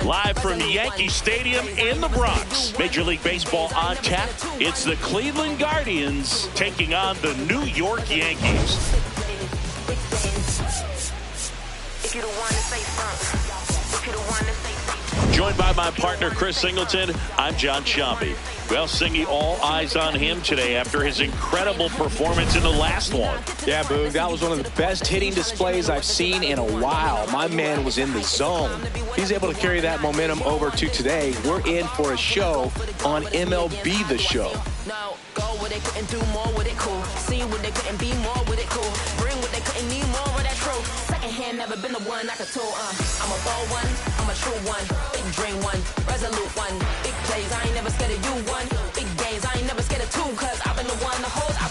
Live from Yankee Stadium in the Bronx. Major League Baseball on tap. It's the Cleveland Guardians taking on the New York Yankees. Joined by my partner, Chris Singleton, I'm John Sciambi. Well, Singy, all eyes on him today after his incredible performance in the last one. Yeah, Boog, that was one of the best hitting displays I've seen in a while. My man was in the zone. He's able to carry that momentum over to today. We're in for a show on MLB The Show. No, go where they couldn't do more with it, cool. See what they couldn't be more with it, cool. Bring what they couldn't need more of that true. Second hand, never been the one I could tool. I'm a bold one, I'm a true one. Big dream one, resolute one. Big plays, I ain't never scared of you one. Big games, I ain't never scared of two. Cause I've been the one the whole time.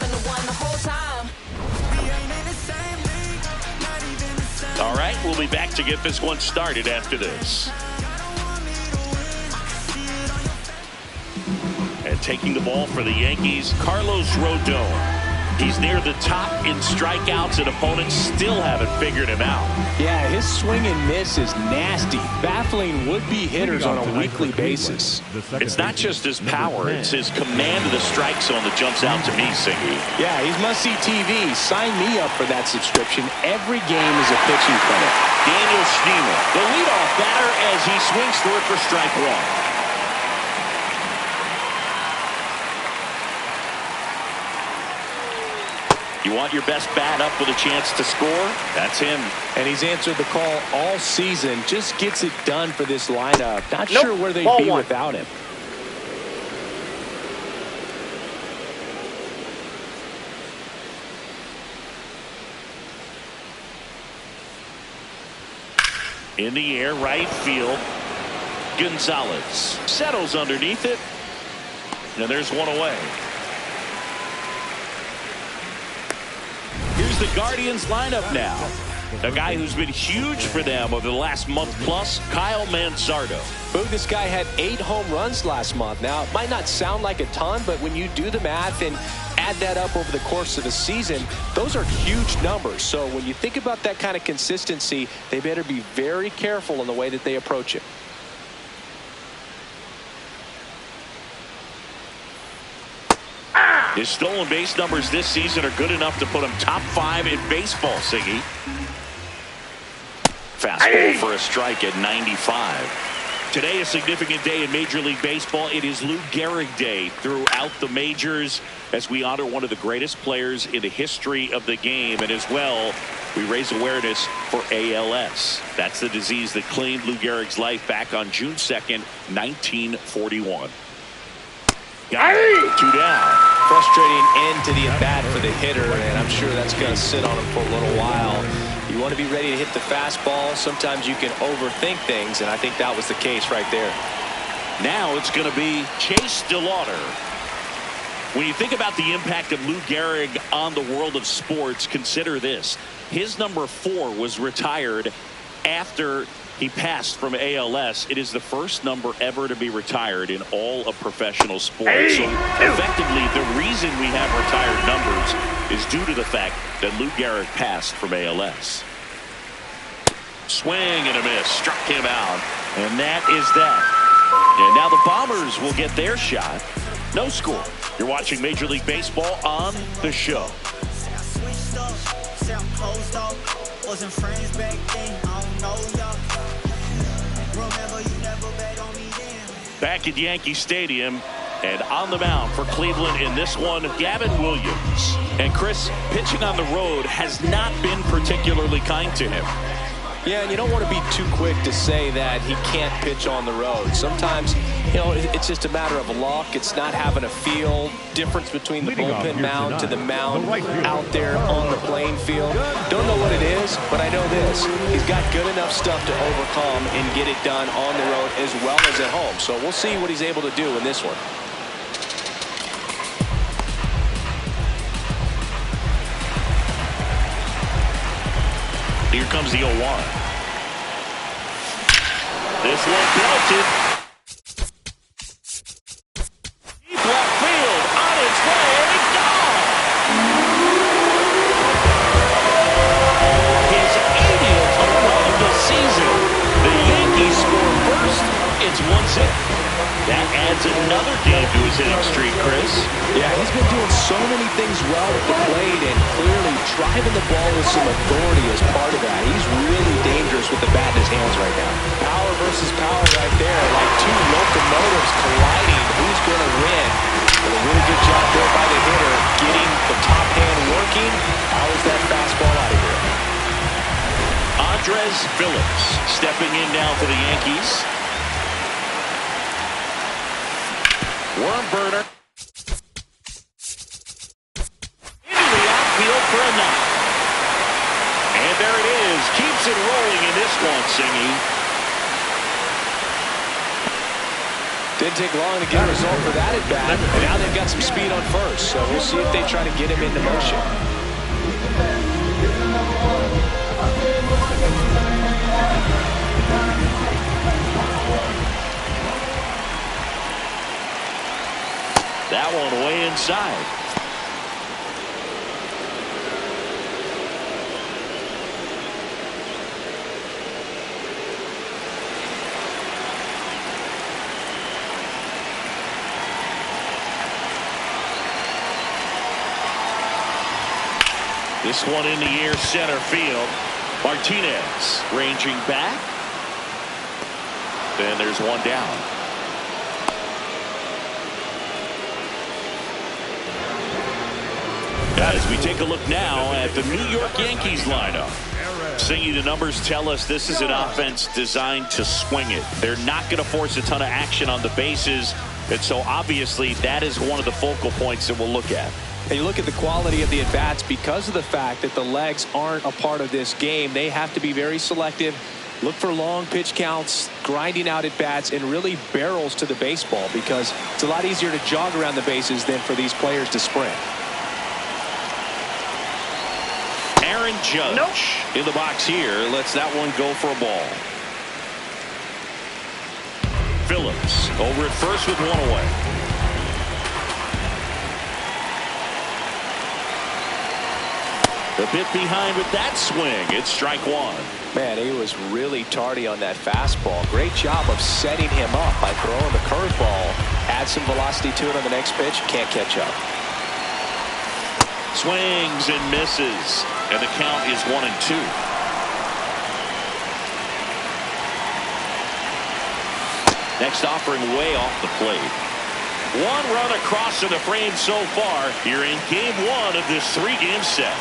All right, we'll be back to get this one started after this. And taking the ball for the Yankees, Carlos Rodon. He's near the top in strikeouts, and opponents still haven't figured him out. Yeah, his swing and miss is nasty, baffling would-be hitters on a weekly basis. It's not just his power, it's his command of the strike zone that jumps out to me, Singy. Yeah, he's must-see TV. Sign me up for that subscription. Every game is a pitching clinic. Daniel Schneemer, the leadoff batter, as he swings through it for strike one. You want your best bat up with a chance to score? That's him. And he's answered the call all season. Just gets it done for this lineup. Not sure where they'd be without him. In the air, right field. Gonzalez settles underneath it. And there's one away. Here's the Guardians lineup now. A guy who's been huge for them over the last month plus, Kyle Manzardo. Boog, this guy had 8 home runs last month. Now, it might not sound like a ton, but when you do the math and add that up over the course of the season, those are huge numbers. So when you think about that kind of consistency, they better be very careful in the way that they approach it. His stolen base numbers this season are good enough to put him top 5 in baseball, Siggy. Fastball for a strike at 95. Today, a significant day in Major League Baseball. It is Lou Gehrig Day throughout the majors as we honor one of the greatest players in the history of the game. And as well, we raise awareness for ALS. That's the disease that claimed Lou Gehrig's life back on June 2nd, 1941. Got it. 2 down. Frustrating end to the at-bat for the hitter, and I'm sure that's going to sit on him for a little while. You want to be ready to hit the fastball. Sometimes you can overthink things, and I think that was the case right there. Now it's going to be Chase DeLauder. When you think about the impact of Lou Gehrig on the world of sports, consider this. His number 4 was retired after he passed from ALS. It is the first number ever to be retired in all of professional sports. So effectively, the reason we have retired numbers is due to the fact that Lou Gehrig passed from ALS. Swing and a miss. Struck him out. And that is that. And now the Bombers will get their shot. No score. You're watching Major League Baseball on the show. Wasn't friends back then, I don't know y'all. Remember you never bet on me then. Back at Yankee Stadium and on the mound for Cleveland in this one, Gavin Williams. And Chris, pitching on the road has not been particularly kind to him. Yeah, and you don't want to be too quick to say that he can't pitch on the road. Sometimes, it's just a matter of luck. It's not having a feel difference between the bullpen mound to the mound out there on the playing field. Don't know what it is, but I know this. He's got good enough stuff to overcome and get it done on the road as well as at home. So we'll see what he's able to do in this one. Here comes the 0-1. This one belted. Deep left field, on its way, and gone. His 80th home run of the season. The Yankees score first. It's 1-0. That adds another game to his hitting streak, Chris. Yeah, he's been doing so many things well at the plate and clearly driving the ball with some authority as part of that. He's really dangerous with the bat in his hands right now. Power versus power right there, like two locomotives colliding. Who's going to win? But a really good job there by the hitter, getting the top hand working. Powers that fastball out of here. Andres Phillips stepping in now for the Yankees. Worm burner. Into the outfield for a knock. And there it is. Keeps it rolling in this one, Singy. Didn't take long to get a result for that at bat. And now they've got some speed on first. So we'll see if they try to get him into motion. That one way inside. This one in the air, center field. Martinez ranging back. Then there's one down. As we take a look now at the New York Yankees lineup. Singy, the numbers tell us this is an offense designed to swing it. They're not going to force a ton of action on the bases. And so obviously that is one of the focal points that we'll look at. And you look at the quality of the at-bats because of the fact that the legs aren't a part of this game. They have to be very selective. Look for long pitch counts, grinding out at-bats, and really barrels to the baseball because it's a lot easier to jog around the bases than for these players to sprint. Aaron Judge in the box here. Lets that one go for a ball. Phillips over at first with one away. A bit behind with that swing. It's strike one. Man, he was really tardy on that fastball. Great job of setting him up by throwing the curveball. Add some velocity to it on the next pitch. Can't catch up. Swings and misses. And the count is 1-2. Next offering way off the plate. One run across to the frame so far. Here in game one of this 3-game set.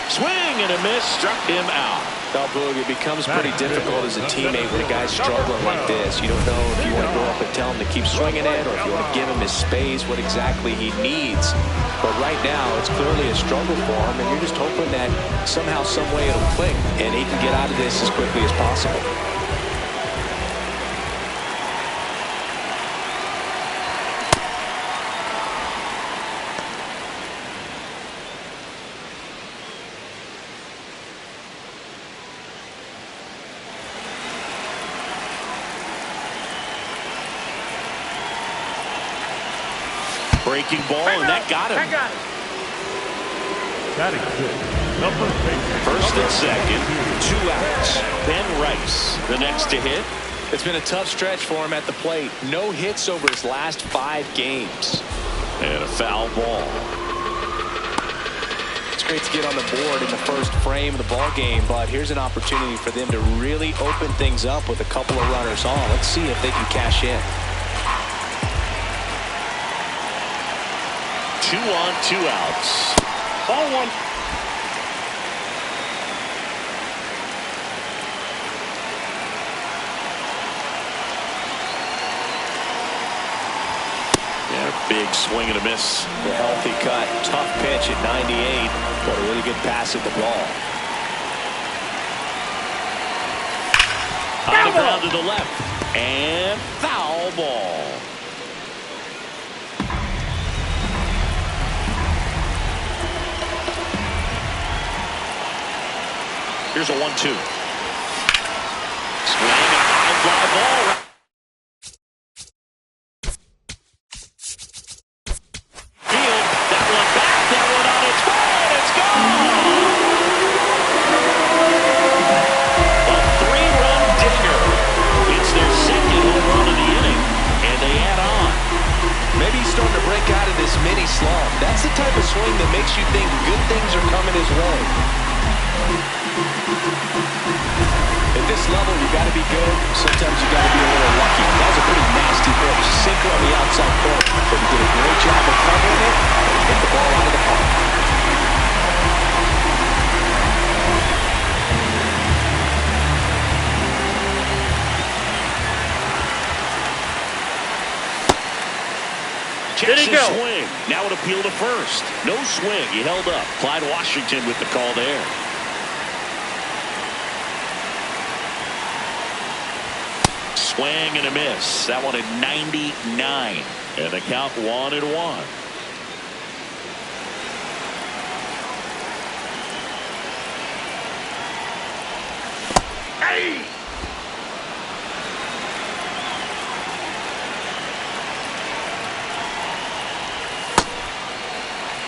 Swing and a miss, struck him out. Now, Boog, it becomes pretty difficult as a teammate when a guy's struggling like this. You don't know if you want to go up and tell him to keep swinging it or if you want to give him his space, what exactly he needs. But right now, it's clearly a struggle for him, and you're just hoping that somehow, some way it'll click, and he can get out of this as quickly as possible. Breaking ball, and that got him. First and second, 2 outs. Ben Rice, the next to hit. It's been a tough stretch for him at the plate. No hits over his last 5 games. And a foul ball. It's great to get on the board in the first frame of the ball game, but here's an opportunity for them to really open things up with a couple of runners on. Let's see if they can cash in. 2 on, 2 outs. Ball one. Big swing and a miss. The healthy cut. Tough pitch at 98. But a really good pass at the ball. On the ground to the left. And foul ball. Here's a 1-2. Swing and a high fly ball. Field, that one back, that one on its way, and it's gone! A 3-run dinger. It's their second home run of the inning, and they add on. Maybe he's starting to break out of this mini slump. That's the type of swing that makes you think good things are coming his way. At this level, you got to be good. Sometimes you got to be a little lucky. That was a pretty nasty pitch. Sinker on the outside corner. But he did a great job of covering it and hit the ball out of the park. Checks his swing. Now an appeal to first. No swing. He held up. Clyde Washington with the call there. Swing and a miss. That one at 99. And the count 1-1. Hey!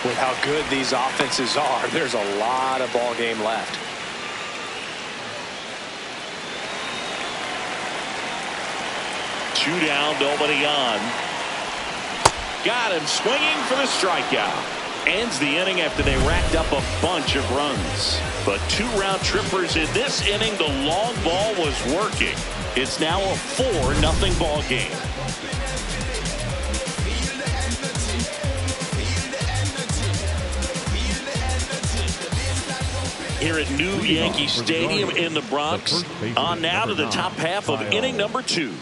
With how good these offenses are, there's a lot of ball game left. Two down, nobody on. Got him swinging for the strikeout. Ends the inning after they racked up a bunch of runs. But 2 round trippers in this inning. The long ball was working. It's now a 4-0 ball game. Here at New Yankee Stadium in the Bronx. On now to the top half of inning number 2.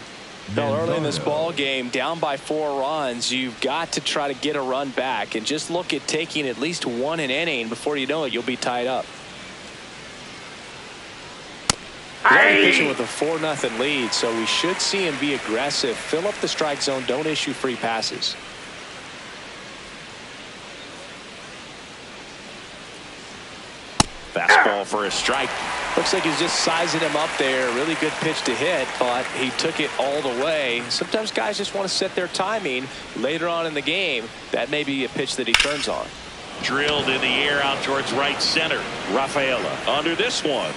Well, early in this ball game, down by 4 runs, you've got to try to get a run back and just look at taking at least 1 an inning. Before you know it, you'll be tied up. Pitching with a 4-0 lead, so we should see him be aggressive. Fill up the strike zone. Don't issue free passes. Fastball for a strike. Looks like he's just sizing him up there. Really good pitch to hit, but he took it all the way. Sometimes guys just want to set their timing later on in the game. That may be a pitch that he turns on. Drilled in the air out towards right center. Rafaela under this one.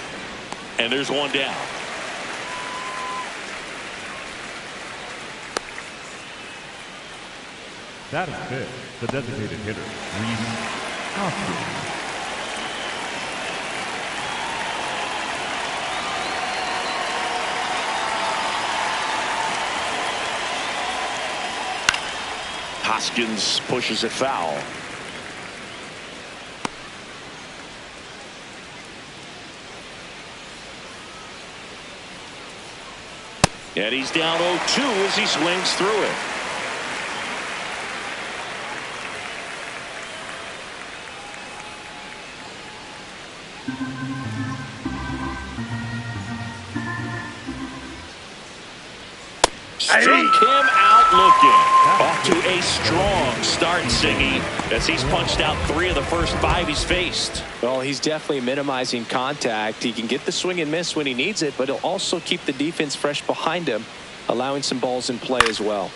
And there's one down. That is it. The designated hitter, Reese Hoskins. Hoskins pushes it foul. And he's down 0-2 as he swings through it. Struck him out looking. Off to a strong start, Singy, as he's punched out 3 of the first 5 he's faced. Well, he's definitely minimizing contact. He can get the swing and miss when he needs it, but he'll also keep the defense fresh behind him, allowing some balls in play as well.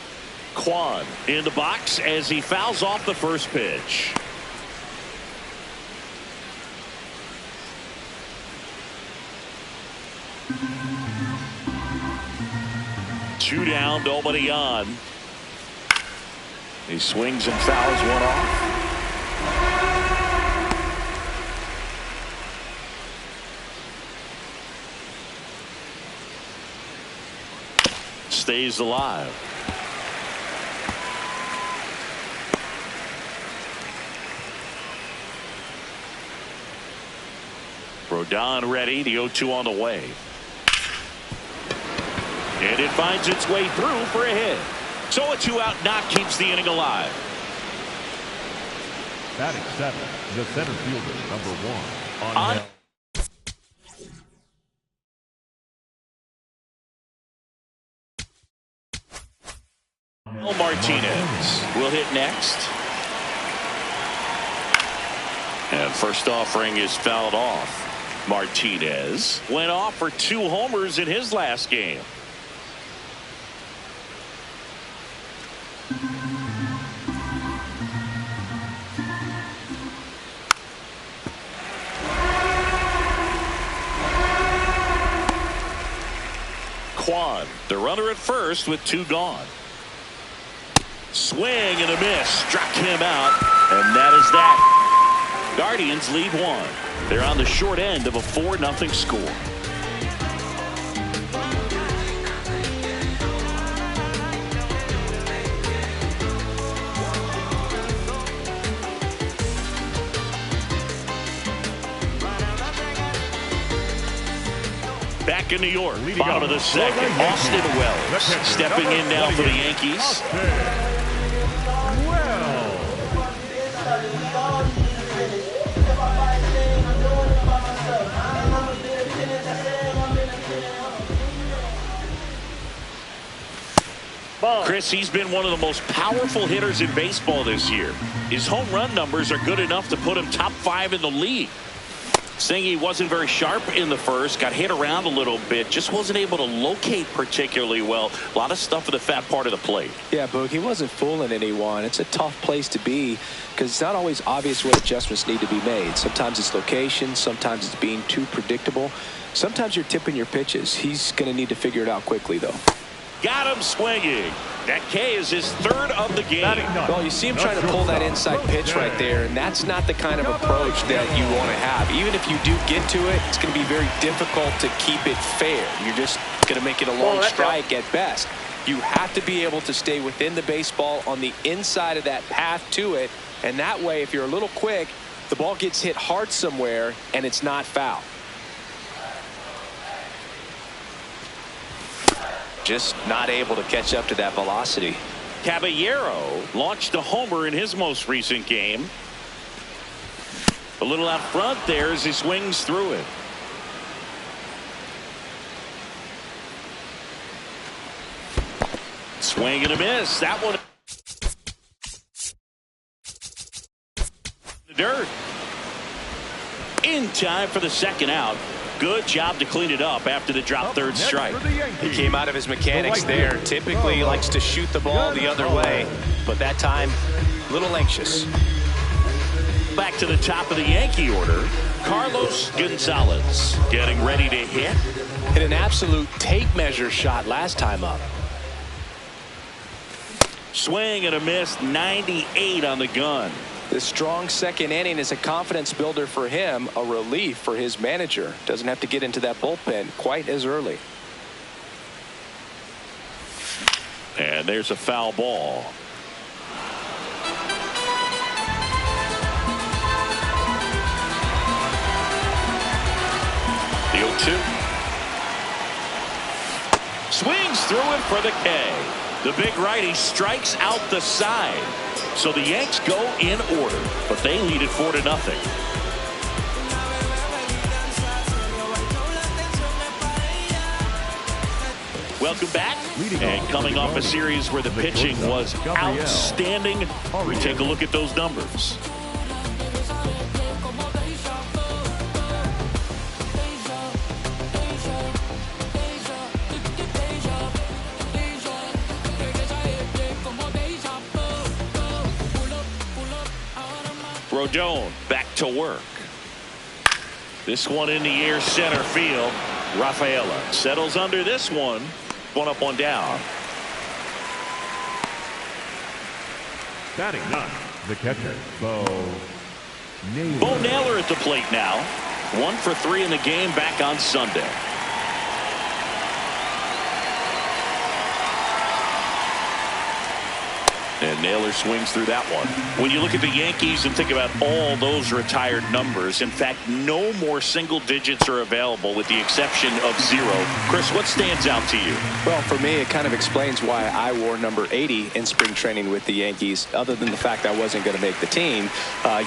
Kwan in the box as he fouls off the first pitch. Two down, nobody on. He swings and fouls one off. Stays alive. Rodon ready. The 0-2 on the way. And it finds its way through for a hit. So a 2-out knock keeps the inning alive. Batting 7, the center fielder, number 1. On Martinez will hit next. And first offering is fouled off. Martinez went off for 2 homers in his last game. Kwan, the runner at first with 2 gone. Swing and a miss. Struck him out. And that is that. Guardians lead 1. They're on the short end of a 4-0 score. Back in New York, bottom of the second, Austin Wells stepping in now for the Yankees. Chris, he's been one of the most powerful hitters in baseball this year. His home run numbers are good enough to put him top 5 in the league. Saying he wasn't very sharp in the first, got hit around a little bit, just wasn't able to locate particularly well. A lot of stuff at the fat part of the plate. Yeah, Boog, he wasn't fooling anyone. It's a tough place to be because it's not always obvious what adjustments need to be made. Sometimes it's location, sometimes it's being too predictable. Sometimes you're tipping your pitches. He's going to need to figure it out quickly, though. Got him swinging. That K is his 3rd of the game. Well, you see him trying to pull that inside pitch right there, and that's not the kind of approach that you want to have. Even if you do get to it, it's going to be very difficult to keep it fair. You're just going to make it a long strike at best. You have to be able to stay within the baseball on the inside of that path to it, and that way, if you're a little quick, the ball gets hit hard somewhere, and it's not foul. Just not able to catch up to that velocity. Caballero launched a homer in his most recent game. A little out front there as he swings through it. Swing and a miss. That one. The dirt. In time for the 2nd out. Good job to clean it up after the drop 3rd strike. He came out of his mechanics there. Typically he likes to shoot the ball the other way, but that time a little anxious. Back to the top of the Yankee order, Carlos Gonzalez getting ready to hit. Hit an absolute tape measure shot last time up. Swing and a miss, 98 on the gun. This strong 2nd inning is a confidence builder for him, a relief for his manager. Doesn't have to get into that bullpen quite as early. And there's a foul ball. The 0-2. Swings through it for the K. The big righty strikes out the side. So the Yanks go in order, but they lead it 4-0. Welcome back. And coming off a series where the pitching was outstanding, we take a look at those numbers. Rodon back to work. This one in the air center field. Rafaela settles under this one. 1 up, 1 down. Batting 9, the catcher, Bo Naylor. Bo Naylor at the plate now. 1 for 3 in the game back on Sunday. And Naylor swings through that one. When you look at the Yankees and think about all those retired numbers, in fact, no more single digits are available with the exception of 0. Chris, what stands out to you? Well, for me, it kind of explains why I wore number 80 in spring training with the Yankees. Other than the fact I wasn't going to make the team,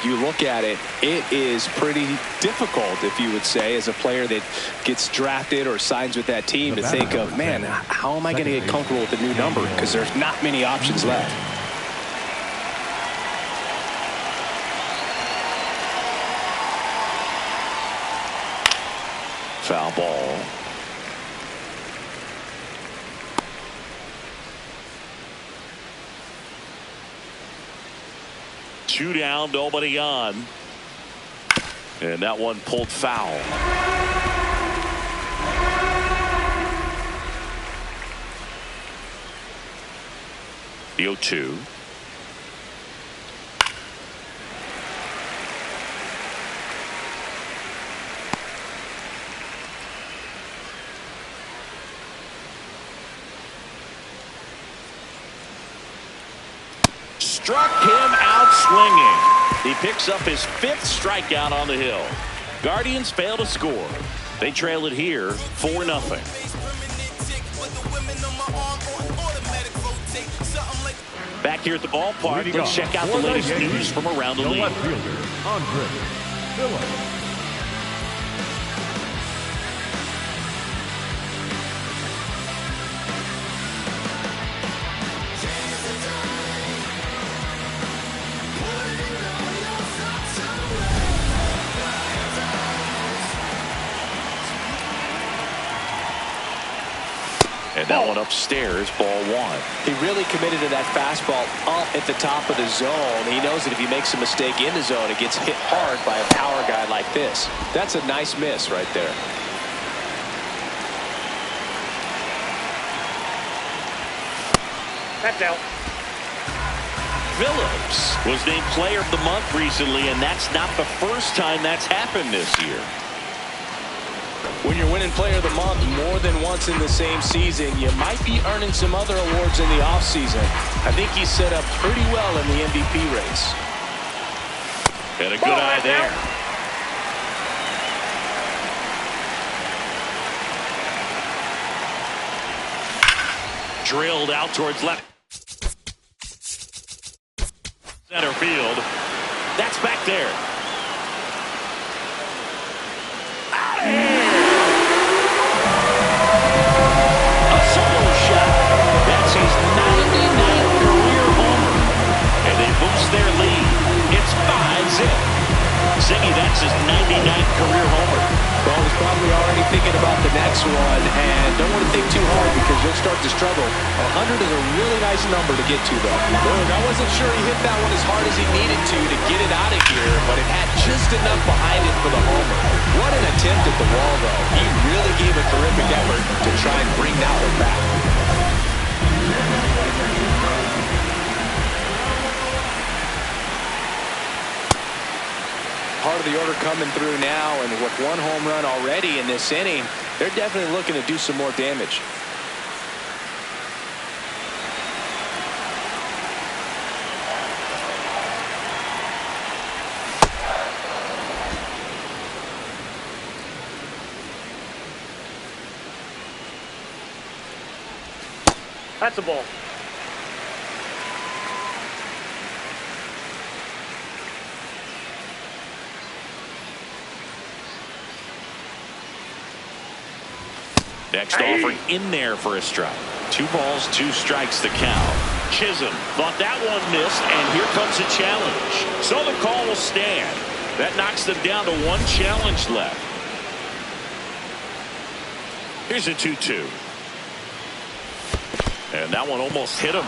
you look at it, it is pretty difficult, if you would say, as a player that gets drafted or signs with that team to think of, man, how am I going to get comfortable with the new number? Because there's not many options left. Foul ball. Two down, nobody on. And that one pulled foul. The 0-2. Struck him out swinging. He picks up his 5th strikeout on the hill. Guardians fail to score. They trail it here 4-0. Back here at the ballpark, let's check out the latest news from around the league. Left fielder, Andre Phillips. And that one upstairs, ball 1. He really committed to that fastball up at the top of the zone. He knows that if he makes a mistake in the zone, it gets hit hard by a power guy like this. That's a nice miss right there. That's out. Phillips was named player of the month recently, and that's not the first time that's happened this year. When you're winning player of the month more than once in the same season, you might be earning some other awards in the offseason. I think he's set up pretty well in the MVP race. And a good eye there. Drilled out towards left center field. That's back there. Out of here. A solo shot. That's his 99th career homer. And they boost their lead. It's 5-zip. Ziggy, that's his 99th career homer. Well, he's probably already thinking about the next one, and don't want to think too hard because you'll start to struggle. 100 is a really nice number to get to, though. Look, I wasn't sure he hit that one as hard as he needed to get it out of here, but it had just enough behind it for the homer. What an attempt at the wall, though. He really gave a terrific effort to try and bring that one back. Part of the order coming through now, and with one home run already in this inning, they're definitely looking to do some more damage. That's a ball. Next offering in there for a strike. 2 balls, 2 strikes the count. Chisholm thought that one missed, and here comes a challenge. So the call will stand. That knocks them down to 1 challenge left. Here's a 2-2. And that one almost hit him.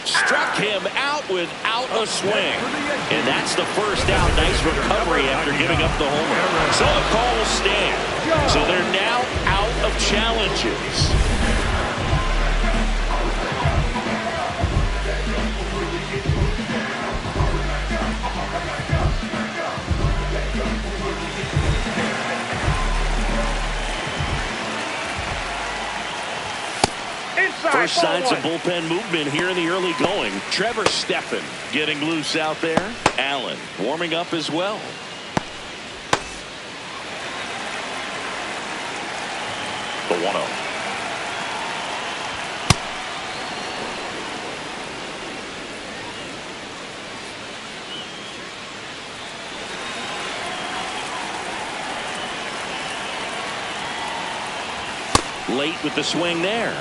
Struck him out without a swing. And that's the first out. Nice recovery after giving up the homer. So the call will stand. So they're now out of challenges. First signs of bullpen movement here in the early going. Trevor Steffen getting loose out there. Allen warming up as well. The 1-0. Late with the swing there.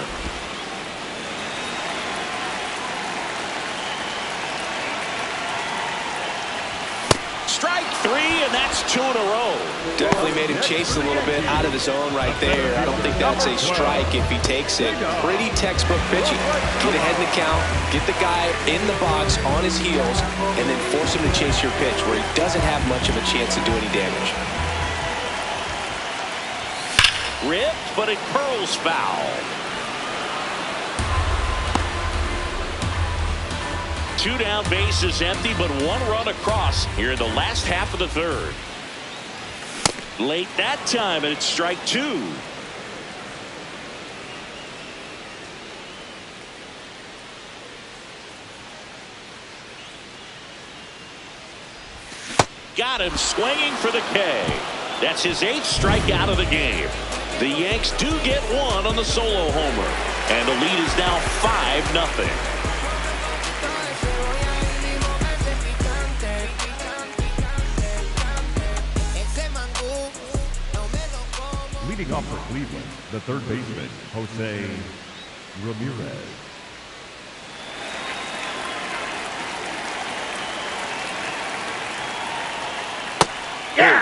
Strike three, and that's 2 in a row. Definitely made him chase a little bit out of the zone right there. I don't think that's a strike if he takes it. Pretty textbook pitching. Get ahead in the count, get the guy in the box on his heels, and then force him to chase your pitch where he doesn't have much of a chance to do any damage. Ripped, but it curls foul. 2 down, bases empty, but 1 run across here in the last half of the third. Late that time, and it's strike 2. Got him swinging for the K. That's his 8th strikeout of the game. The Yanks do get 1 on the solo homer, and the lead is now 5-0. Leading off for Cleveland, the third baseman, Jose Ramirez.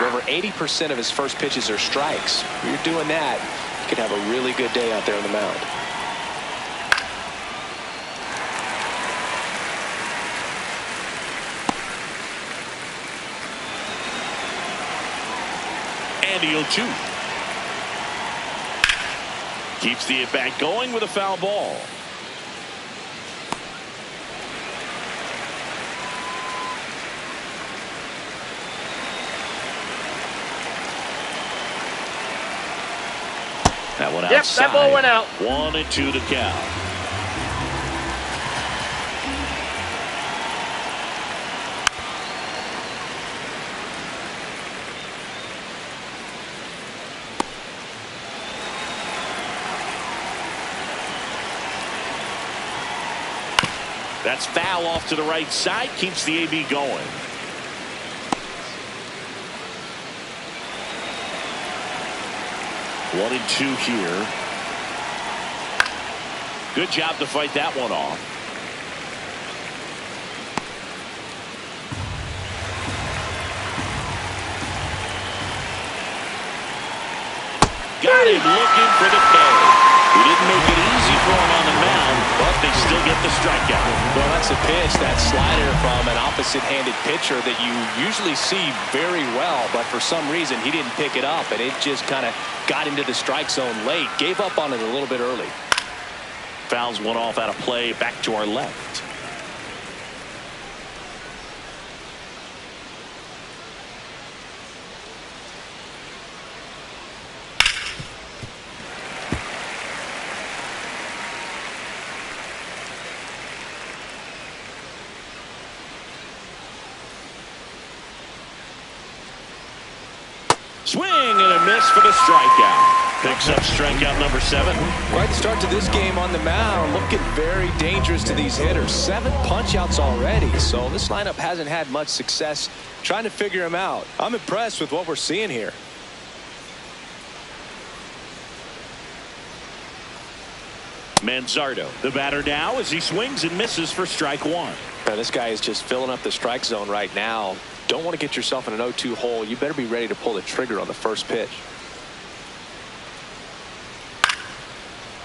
Over 80% of his first pitches are strikes. If you're doing that, you could have a really good day out there on the mound. And the 0-2. Keeps the at-bat going with a foul ball. That one outside. Yep, that ball went out. 1-2 to count. That's foul off to the right side. Keeps the AB going. One and 2 here. Good job to fight that one off. Got him looking for the K. He didn't make it easy for him on the mound, but they still get the strikeout. Well, that's a pitch, that slider from an opposite-handed pitcher that you usually see very well, but for some reason he didn't pick it up, and it just kind of got into the strike zone late. Gave up on it a little bit early. Fouls one off out of play. Back to our left. Swing and a miss for the strikeout. Picks up strikeout number 7. Right start to this game on the mound. Looking very dangerous to these hitters. 7 punch-outs already. So this lineup hasn't had much success trying to figure him out. I'm impressed with what we're seeing here. Manzardo, the batter now, as he swings and misses for strike 1. Now, this guy is just filling up the strike zone right now. Don't want to get yourself in an 0-2 hole. You better be ready to pull the trigger on the first pitch.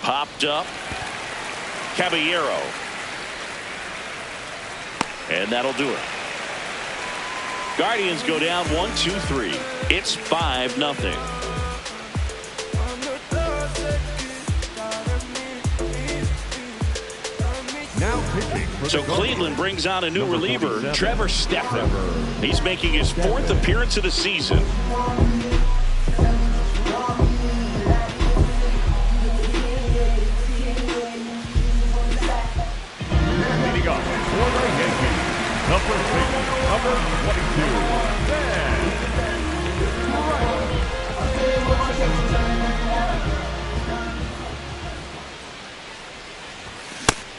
Popped up. Caballero. And that'll do it. Guardians go down 1-2-3. It's 5-0. So Cleveland brings on a new reliever, Trevor Steffen. He's making his 4th appearance of the season.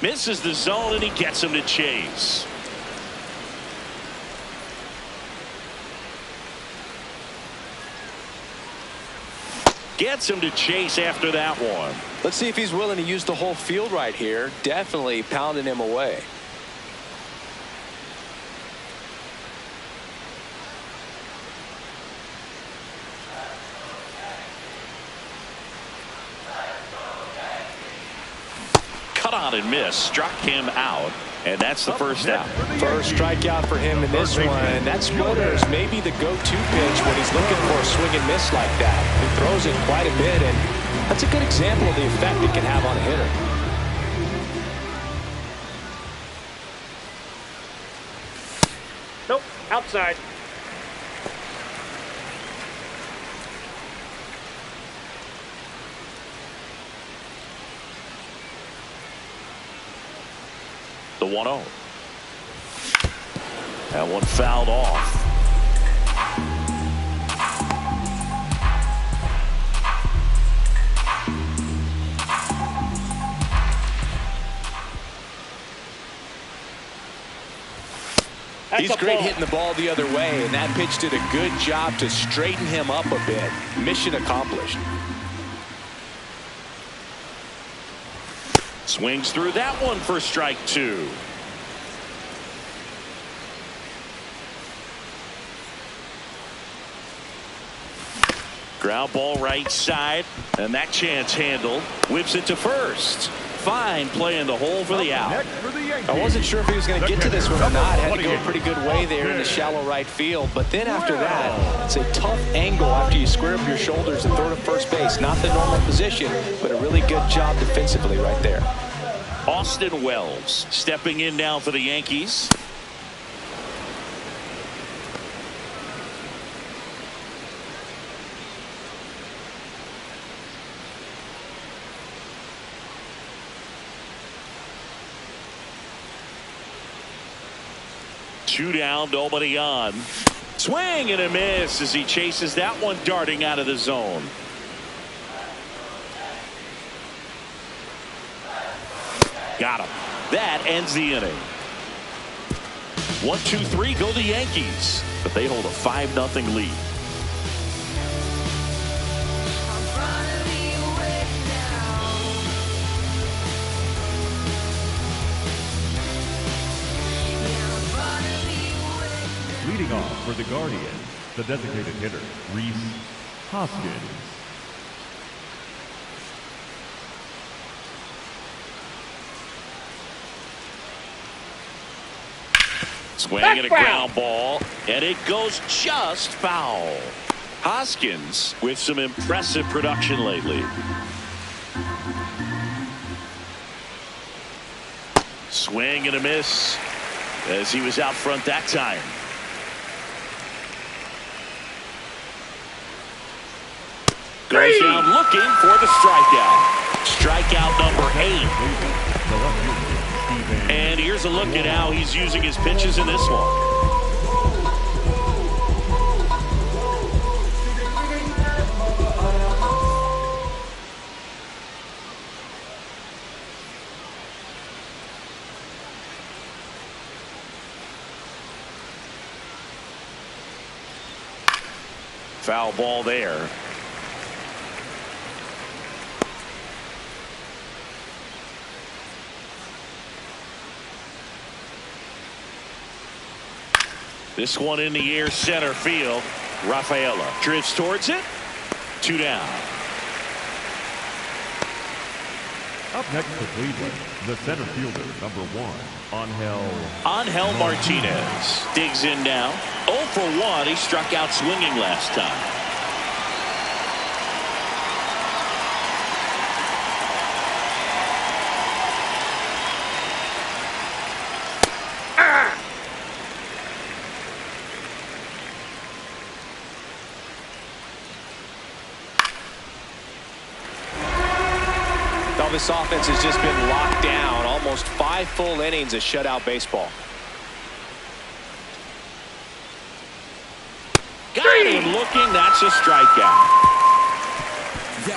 Misses the zone, and he gets him to chase. Gets him to chase after that one. Let's see if he's willing to use the whole field right here. Definitely pounding him away. Cut on and miss. Struck him out. And that's the first out. First strikeout for him in this one. That splitter is maybe the go-to pitch when he's looking for a swing and miss like that. He throws it quite a bit, and that's a good example of the effect it can have on a hitter. Nope, outside. The 1-0. That one fouled off. He's great hitting the ball the other way, and that pitch did a good job to straighten him up a bit. Mission accomplished. Swings through that one for strike 2. Ground ball right side, and that chance handled. Whips it to first. Fine play in the hole for the out. I wasn't sure if he was going to get to this one or not. Had to go a pretty good way there in the shallow right field. But then after that, it's a tough angle after you square up your shoulders and throw to first base. Not the normal position, but a really good job defensively right there. Austin Wells stepping in now for the Yankees. Two down, nobody on. Swing and a miss as he chases that one darting out of the zone. Got him. That ends the inning. 1-2-3 go the Yankees, but they hold a 5-0 lead. Leading off for the Guardians, the designated hitter, Rhys Hoskins. Swing and a ground ball, and it goes just foul. Hoskins with some impressive production lately. Swing and a miss as he was out front that time. Goes down looking for the strikeout. Strikeout number 8. And here's a look at how he's using his pitches in this one. Foul ball there. This one in the air, center field. Rafaela drifts towards it. 2 down. Up next for Cleveland, the center fielder, number 1, Angel Martinez digs in now. 0 for 1. He struck out swinging last time. This offense has just been locked down. Almost 5 full innings of shutout baseball. Got him looking. That's a strikeout.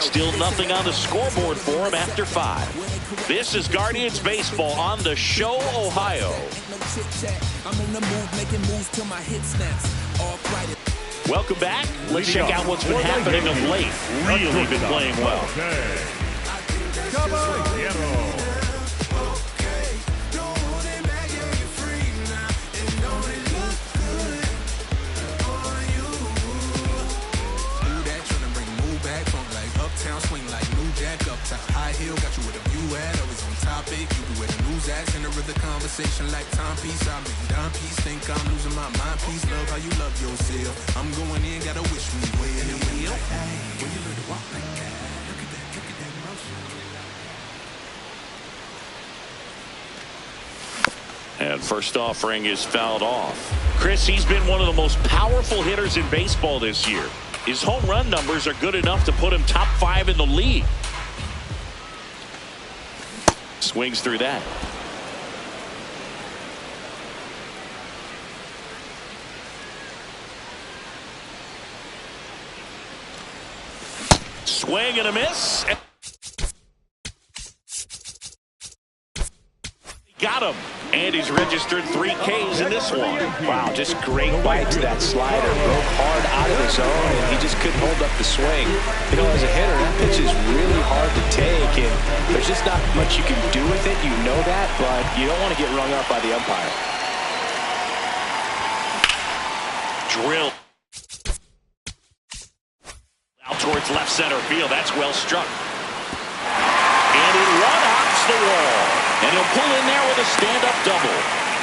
Still nothing on the scoreboard for him after 5. This is Guardians Baseball on the Show, Ohio. Welcome back. Let's check out what's been happening of late. Really been playing well. Swing like New Jack up top, high heel, got you with a view at, always on topic. You be where the news at, center of the conversation like timepiece. I'm in dime piece, think I'm losing my mind piece. Love how you love yourself. I'm going in, gotta wish me well. When you learn to walk like that, look at that motion. And first offering is fouled off. Chris, he's been one of the most powerful hitters in baseball this year. His home run numbers are good enough to put him top 5 in the league. Swings through that. Swing and a miss. Got him. And he's registered 3 Ks in this one. Wow, just great bite to that slider. Broke hard out of the zone, and he just couldn't hold up the swing. You know, as a hitter, that pitch is really hard to take, and there's just not much you can do with it. You know that, but you don't want to get rung up by the umpire. Drill. Out towards left center field. That's well struck. And it one-hops the wall. And he'll pull in there with a stand-up double.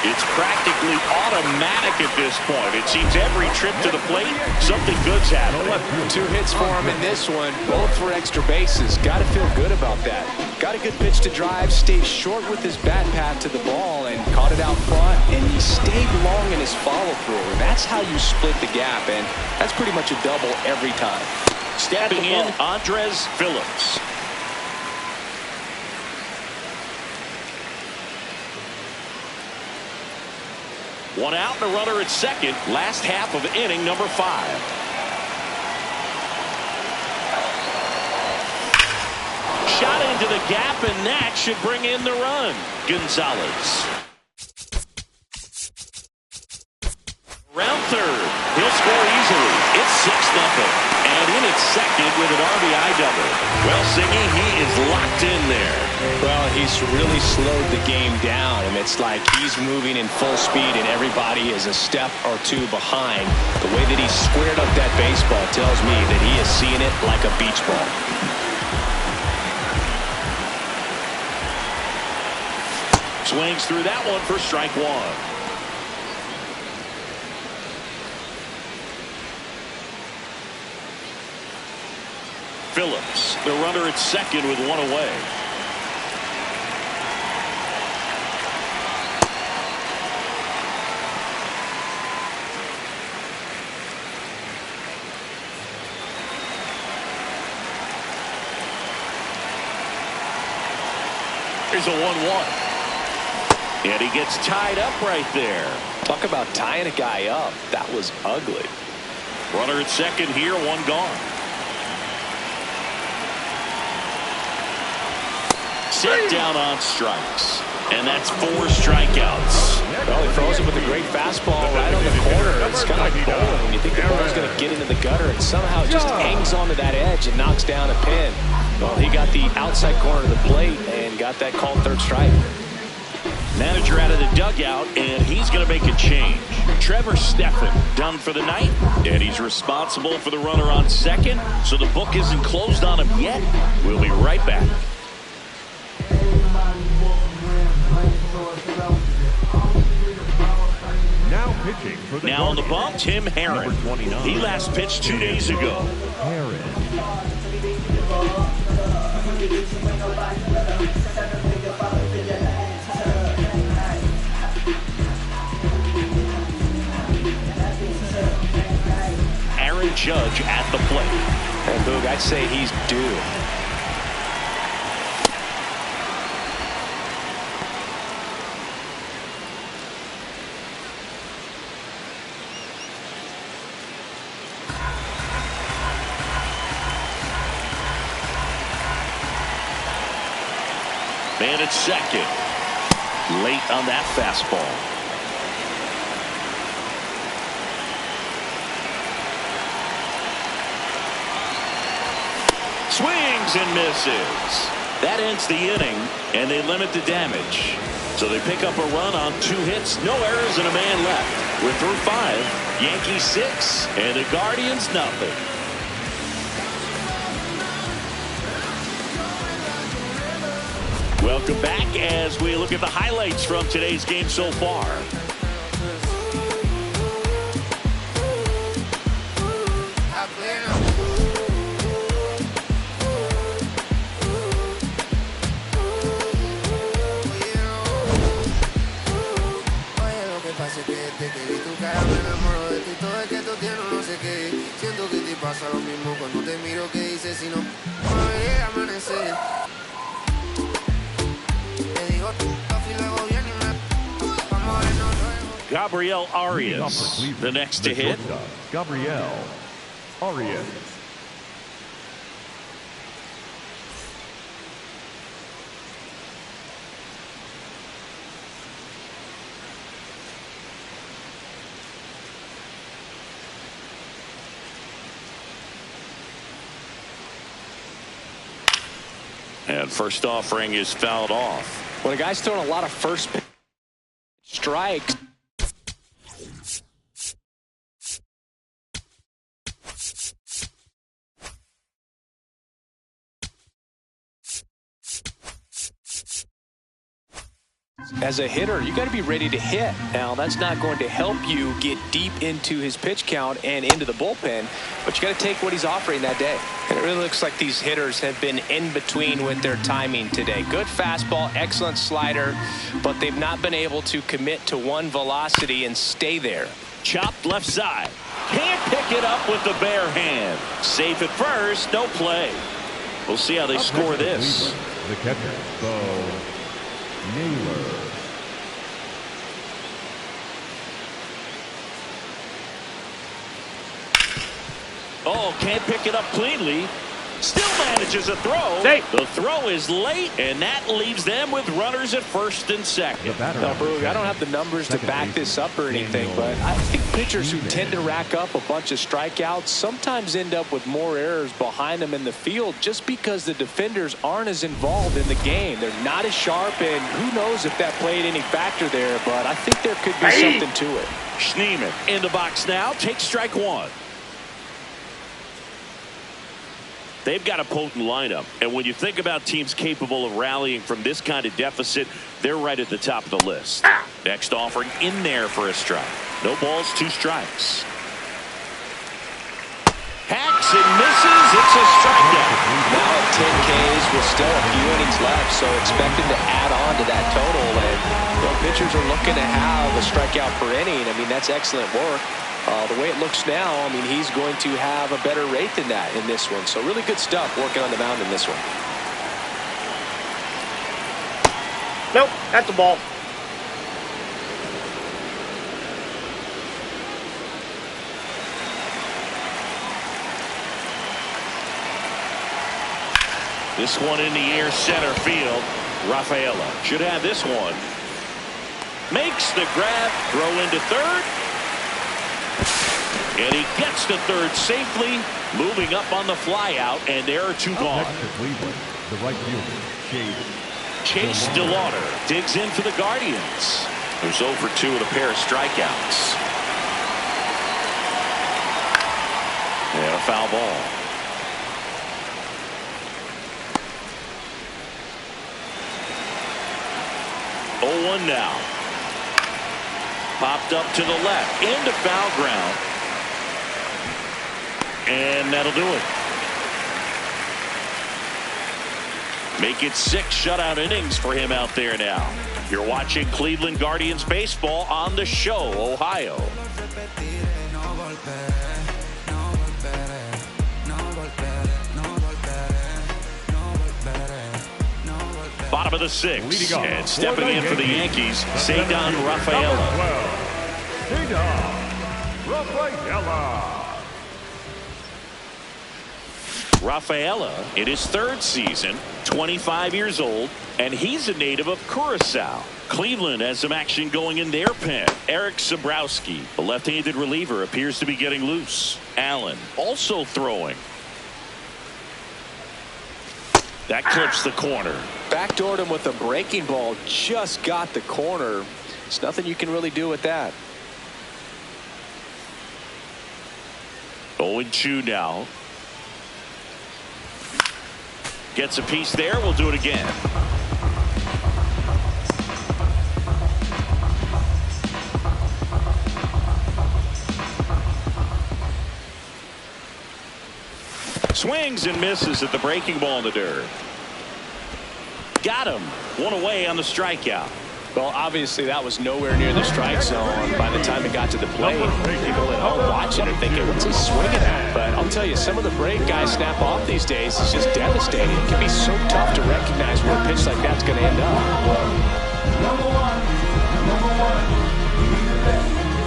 It's practically automatic at this point. It seems every trip to the plate, something good's happening. 2 hits for him in this one, both for extra bases. Got to feel good about that. Got a good pitch to drive, stayed short with his bat path to the ball, and caught it out front. And he stayed long in his follow-through. That's how you split the gap, and that's pretty much a double every time. Stepping in, Andres Phillips. One out and a runner at second. Last half of inning number 5. Shot into the gap, and that should bring in the run. Gonzalez. Round third. He'll score easily. It's 6-0. And in at second with an RBI double. Well, Siggy, he is locked in there. Well, he's really slowed the game down, and it's like he's moving in full speed, and everybody is a step or 2 behind. The way that he squared up that baseball tells me that he is seeing it like a beach ball. Swings through that one for strike 1. Phillips, the runner at second with 1 away. Here's a 1-1. And he gets tied up right there. Talk about tying a guy up. That was ugly. Runner at second here, 1 gone. Set down on strikes. And that's 4 strikeouts. Well, he throws it with a great fastball right on the corner. It's kind of like bowling. When you think the ball's going to get into the gutter, and somehow it just hangs onto that edge and knocks down a pin. Well, he got the outside corner of the plate and got that called 3rd strike. Manager out of the dugout, and he's going to make a change. Trevor Stephan done for the night, and he's responsible for the runner on second, so the book isn't closed on him yet. We'll be right back. Now on the bump, Tim Herron. He last pitched 2 days ago. Aaron Judge at the plate. And Boog, I'd say he's due. Man at second. Late on that fastball. Swings and misses. That ends the inning, and they limit the damage. So they pick up a run on 2 hits, no errors, and a man left. We're through 5. Yankees 6, and the Guardians nothing. Welcome back as we look at the highlights from today's game so far. Gabriel Arias, the next to hit. Gabriel Arias. And first offering is fouled off. Well, the guy's throwing a lot of first pitch strikes. As a hitter, you got to be ready to hit. Now, that's not going to help you get deep into his pitch count and into the bullpen, but you got to take what he's offering that day. And it really looks like these hitters have been in between with their timing today. Good fastball, excellent slider, but they've not been able to commit to one velocity and stay there. Chopped left side. Can't pick it up with the bare hand. Safe at first, no play. We'll see how they score this. The catcher, Bo Naylor. Oh, can't pick it up cleanly. Still manages a throw. The throw is late, and that leaves them with runners at first and second. Now, Brug, I don't have the numbers to back this up or anything, but I think pitchers who tend to rack up a bunch of strikeouts sometimes end up with more errors behind them in the field just because the defenders aren't as involved in the game. They're not as sharp, and who knows if that played any factor there, but I think there could be something to it. Schneemann in the box now. Takes strike 1. They've got a potent lineup, and when you think about teams capable of rallying from this kind of deficit, they're right at the top of the list. Next offering in there for a strike. No balls, 2 strikes. Hacks and misses. It's a strikeout. Now at 10 Ks with still a few innings left, so expected to add on to that total. And pitchers are looking to have a strikeout per inning. I mean, that's excellent work. The way it looks now, I mean, he's going to have a better rate than that in this one. So really good stuff working on the mound in this one. Nope, that's a ball. This one in the air, center field. Rafaela should have this one. Makes the grab, throw into third. And he gets to third safely, moving up on the fly out, and there are 2 gone. The right fielder, Chase DeLauder digs in for the Guardians. There's 0 for 2 with a pair of strikeouts. And a foul ball. Oh, 1 now. Popped up to the left, into foul ground. And that'll do it. Make it 6 shutout innings for him out there now. You're watching Cleveland Guardians baseball on the show, Ohio. Bottom of the 6th, and stepping in for the Yankees, Cedar Rafaela. Rafaela in his third season, 25 years old, and he's a native of Curacao. Cleveland has some action going in their pen. Eric Sabrowski, the left-handed reliever, appears to be getting loose. Allen also throwing. That clips the corner. Backdoored him with a breaking ball. Just got the corner. There's nothing you can really do with that. 0-2 now. Gets a piece there. We'll do it again. Swings and misses at the breaking ball in the dirt. Got him. One away on the strikeout. Well, obviously that was nowhere near the strike zone by the time it got to the plate. People at home watching are thinking, what's he swinging at? But I'll tell you, some of the break guys snap off these days. It's just devastating. It can be so tough to recognize where a pitch like that's going to end up. Number one.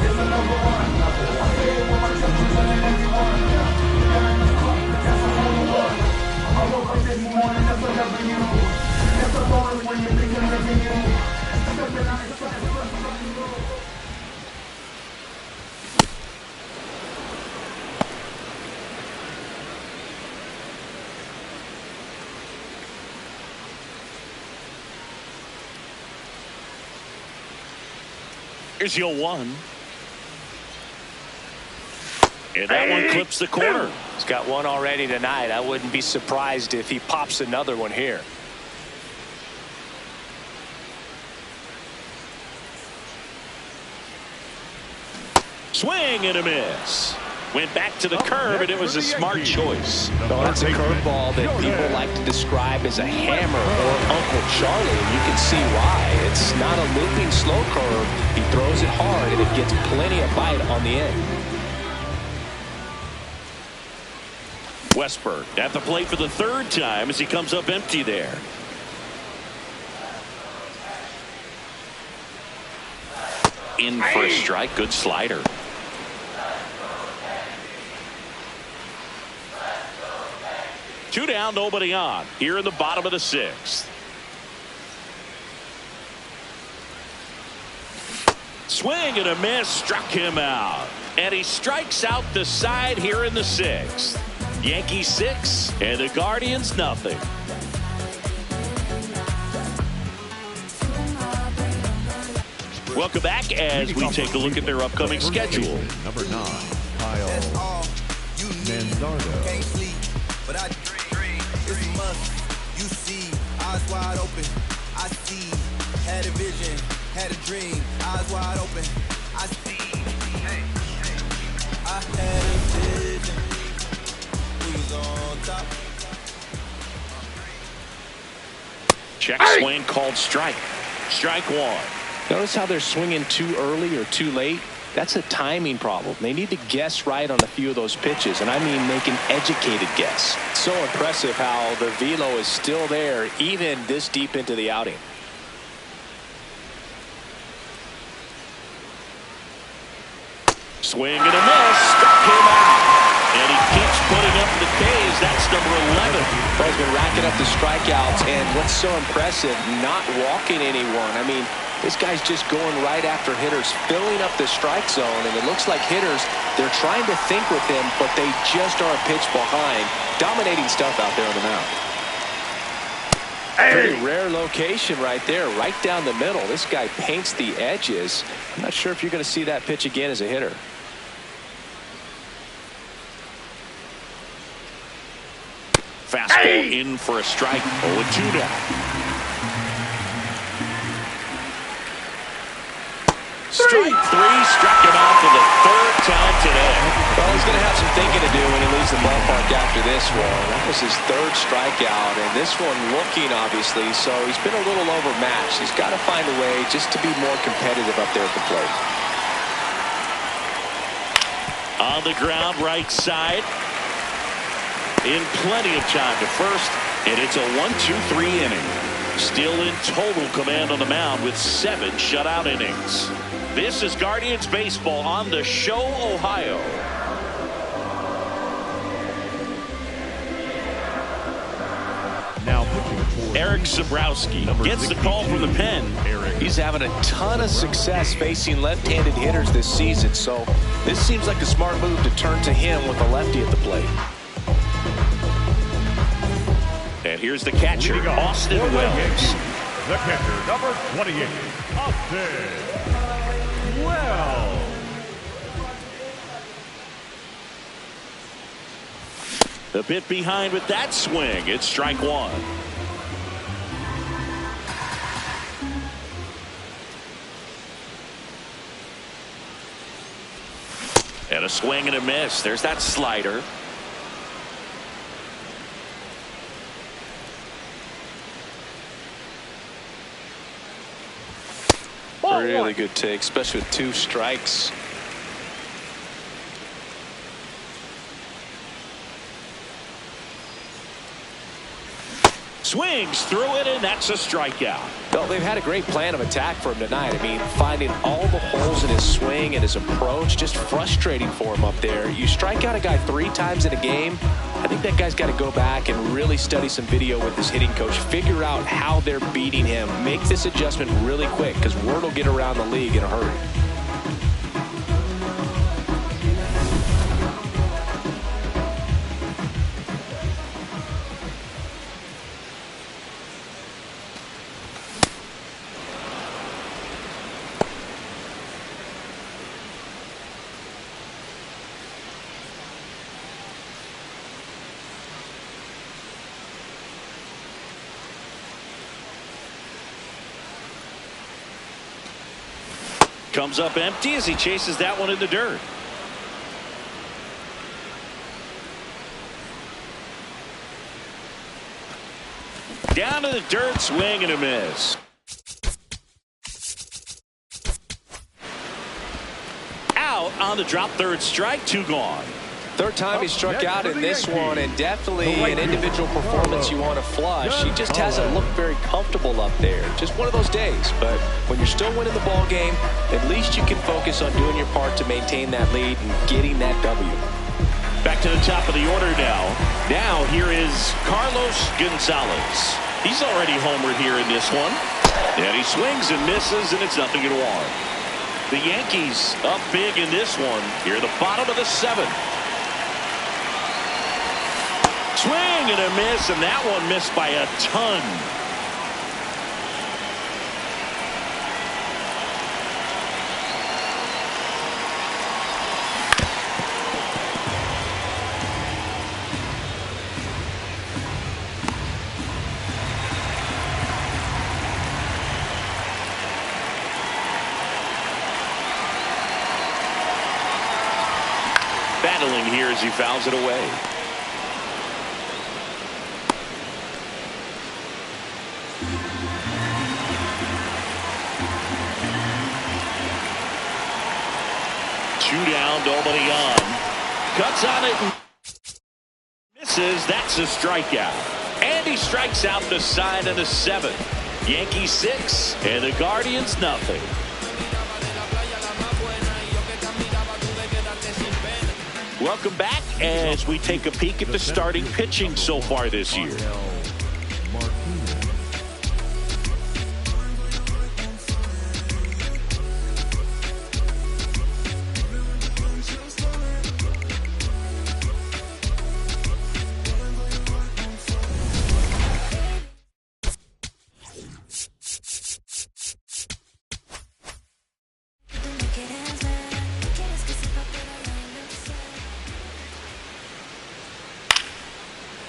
It's the number one. I woke up this morning, that's what I'm you. That's the bonus when you're thinking of you. Here's your 1. And that one clips the corner. He's got one already tonight. I wouldn't be surprised if he pops another one here. Swing and a miss. Went back to the curve, and it was a smart choice. Well, that's a curveball that people like to describe as a hammer or Uncle Charlie, and you can see why. It's not a looping slow curve. He throws it hard, and it gets plenty of bite on the end. Westberg at the plate for the third time as he comes up empty there. In for a strike. Good slider. Two down, nobody on. Here in the bottom of the 6th. Swing and a miss. Struck him out. And he strikes out the side here in the 6th. Yankees 6 and the Guardians nothing. Welcome back as we take a look at their upcoming schedule. Number 9, Kyle Manzardo. Can't sleep, but I dream. It's a must. You see, eyes wide open. I see. Had a vision, had a dream. Eyes wide open. I see. I had a vision. We was on top. Check swing called strike. Strike 1. Notice how they're swinging too early or too late? That's a timing problem. They need to guess right on a few of those pitches, and I mean make an educated guess. So impressive how the velo is still there even this deep into the outing. Swing and a miss. Struck him out. And he keeps putting up the K's. That's number 11. Well, he's been racking up the strikeouts, and what's so impressive, not walking anyone. I mean, this guy's just going right after hitters, filling up the strike zone, and it looks like hitters, they're trying to think with him, but they just are a pitch behind. Dominating stuff out there on the mound. Pretty rare location right there, right down the middle. This guy paints the edges. I'm not sure if you're going to see that pitch again as a hitter. Fastball in for a strike. 0-2 down. Strike 3, struck him out for the third time today. Well, he's going to have some thinking to do when he leaves the ballpark after this one. That was his third strikeout, and this one looking, obviously, so he's been a little overmatched. He's got to find a way just to be more competitive up there at the plate. On the ground, right side. In plenty of time to first, and it's a 1-2-3 inning. Still in total command on the mound with 7 shutout innings. This is Guardians Baseball on the Show, Ohio. Eric Sabrowski gets the call from the pen. He's having a ton of success facing left-handed hitters this season, so this seems like a smart move to turn to him with a lefty at the plate. And here's the catcher, Austin Wells. The catcher, number 28, Austin Wells. A bit behind with that swing. It's strike one. And a swing and a miss. There's that slider. Really good take, especially with 2 strikes. Swings through it, and that's a strikeout. Well, they've had a great plan of attack for him tonight. I mean, finding all the holes in his swing and his approach, just frustrating for him up there. You strike out a guy 3 times in a game, I think that guy's got to go back and really study some video with his hitting coach, figure out how they're beating him, make this adjustment really quick, because word will get around the league in a hurry. Comes up empty as he chases that one in the dirt. Down to the dirt, swing and a miss. Out on the drop, third strike, 2 gone. Third time he struck out in this one, and definitely an individual performance you want to flush. He just hasn't looked very comfortable up there. Just one of those days. But when you're still winning the ball game, at least you can focus on doing your part to maintain that lead and getting that W. Back to the top of the order now. Now here is Carlos Gonzalez. He's already homered here in this one. And he swings and misses, and it's 0-1. The Yankees up big in this one. Here at the bottom of the 7th. Swing and a miss, and that one missed by a ton. Battling here as he fouls it away. Down, nobody on. Cuts on it and misses. That's a strikeout. And he strikes out the side of the 7th. Yankees 6 and the Guardians nothing. Welcome back as we take a peek at the starting pitching so far this year.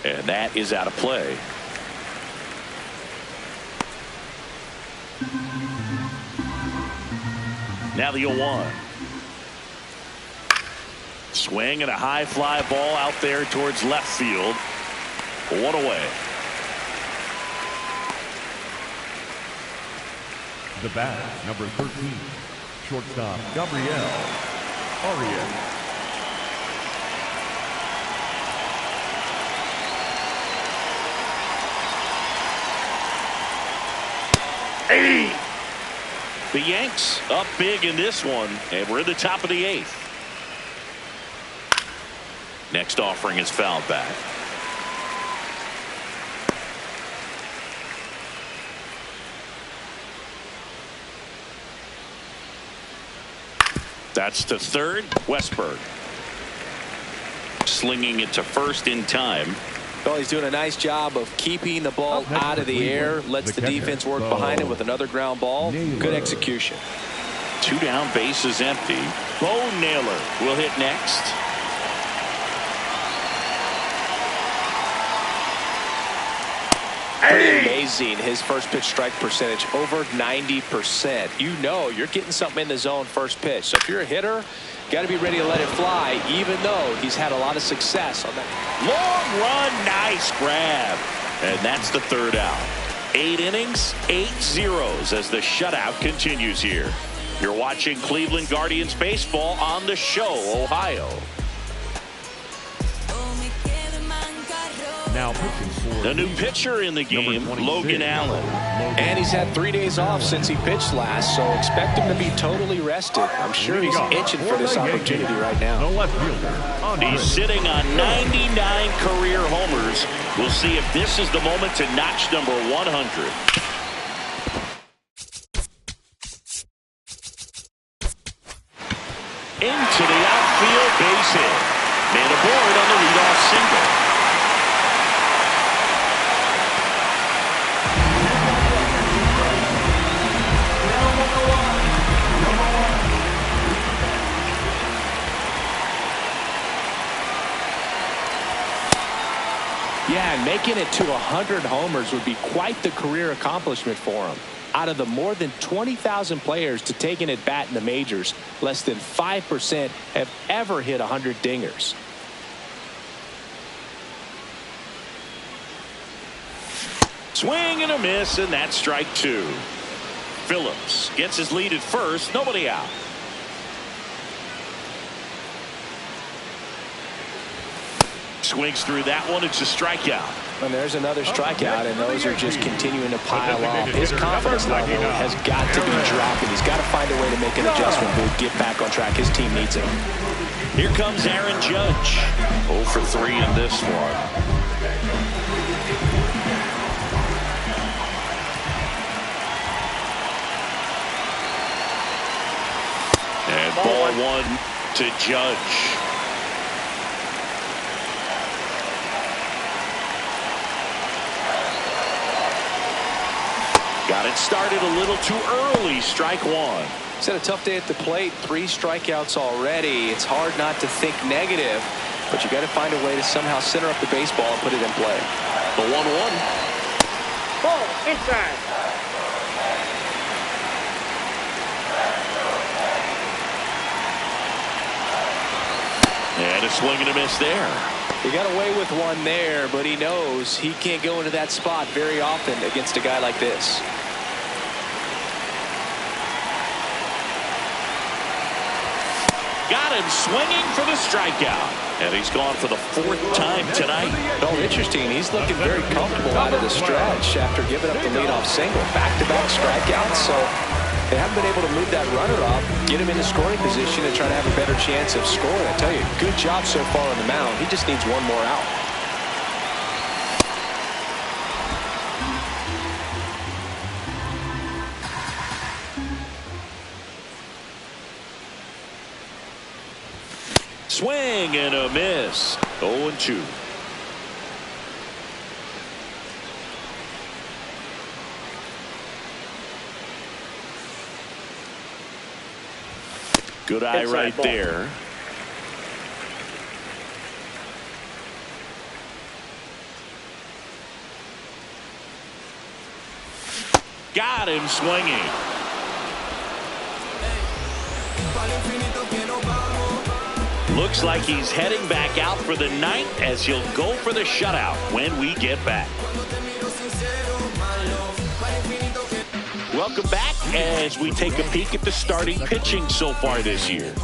And that is out of play. Now the 0-1. Swing and a high fly ball out there towards left field. 1 away. The bat, number 13, shortstop Gabriel Arias. The Yanks up big in this one, and we're in the top of the 8th. Next offering is fouled back. That's to third. Westberg slinging it to first in time. Well, he's doing a nice job of keeping the ball out of the air. Lets the defense work behind him with another ground ball. Good execution. 2 down, bases empty. Bo Naylor will hit next. Pretty amazing, his first pitch strike percentage, over 90%. You know you're getting something in the zone first pitch. So if you're a hitter, got to be ready to let it fly, even though he's had a lot of success on that. Long run, nice grab. And that's the third out. 8 innings, 8 zeros as the shutout continues here. You're watching Cleveland Guardians baseball on the Show, Ohio. Now pitching for the new pitcher in the game, Logan Allen. And he's had 3 days off since he pitched last, so expect him to be totally rested. I'm sure he's itching for this opportunity right now. The left fielder. He's sitting on 99 career homers. We'll see if this is the moment to notch number 100. Into the outfield, base hit. Man aboard on the leadoff single. Yeah, and making it to 100 homers would be quite the career accomplishment for him. Out of the more than 20,000 players to take an at-bat in the majors, less than 5% have ever hit 100 dingers. Swing and a miss, and that's strike 2. Phillips gets his lead at first, nobody out. Swings through that one. It's a strikeout. And there's another strikeout, and those are just continuing to pile up. His confidence level has got to be dropping. He's got to find a way to make an adjustment to get back on track. His team needs him. Here comes Aaron Judge. 0 for 3 in this one. And ball 1 to Judge. Got it started a little too early. Strike 1. He's had a tough day at the plate. 3 strikeouts already. It's hard not to think negative, but you got to find a way to somehow center up the baseball and put it in play. The 1-1. Ball inside. And a swing and a miss there. He got away with one there, but he knows he can't go into that spot very often against a guy like this. Got him swinging for the strikeout. And he's gone for the 4th time tonight. Oh, interesting. He's looking very comfortable out of the stretch after giving up the leadoff single. Back-to-back strikeouts, so they haven't been able to move that runner up, get him into scoring position, and try to have a better chance of scoring. I tell you, good job so far on the mound. He just needs one more out. Swing and a miss. 0-2. Good eye right there. Got him swinging. Looks like he's heading back out for the 9th as he'll go for the shutout when we get back. Welcome back as we take a peek at the starting pitching so far this year.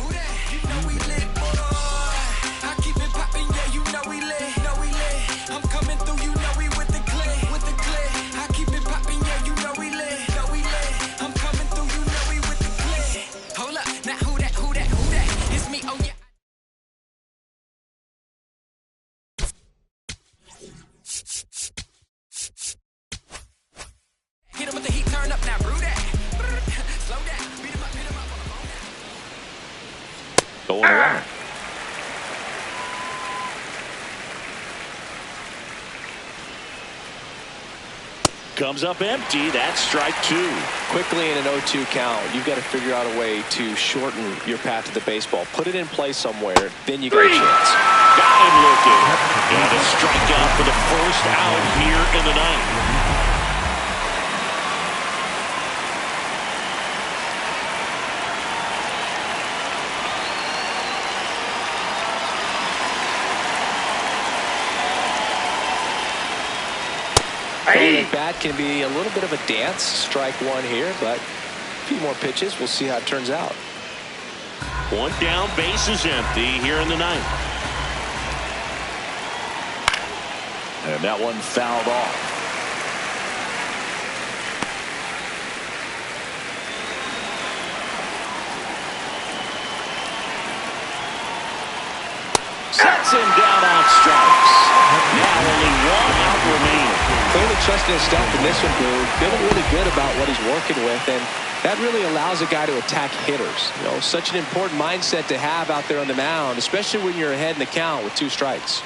0-1. Comes up empty. That's strike 2. Quickly in an 0-2 count, you've got to figure out a way to shorten your path to the baseball. Put it in play somewhere, then you got a chance. Got him looking. And a strikeout for the first out here in the ninth. The bat can be a little bit of a dance. Strike 1 here, but a few more pitches. We'll see how it turns out. One down, base is empty here in the ninth. And that one fouled off. Sets him down on strikes. Now only one out remaining. Clearly trusting his stuff in this one, Blue. Feeling really good about what he's working with, and that really allows a guy to attack hitters. You know, such an important mindset to have out there on the mound, especially when you're ahead in the count with 2 strikes.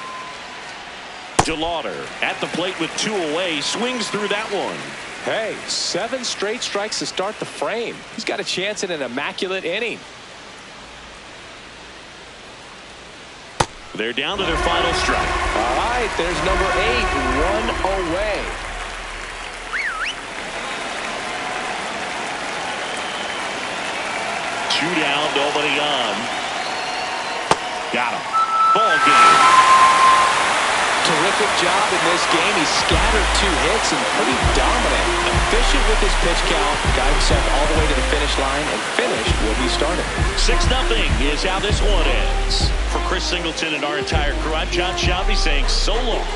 DeLauder at the plate with 2 away, swings through that one. Hey, 7 straight strikes to start the frame. He's got a chance in an immaculate inning. They're down to their final strike. All right, there's number 8, 1 away. Two down, nobody on. Got him. Ball game. Terrific job in this game. He scattered 2 hits and pretty dominant. Efficient with his pitch count. Got himself all the way to the finish line and finished what he started. 6-0 is how this one ends. For Chris Singleton and our entire crew, I'm John Shelby saying so long.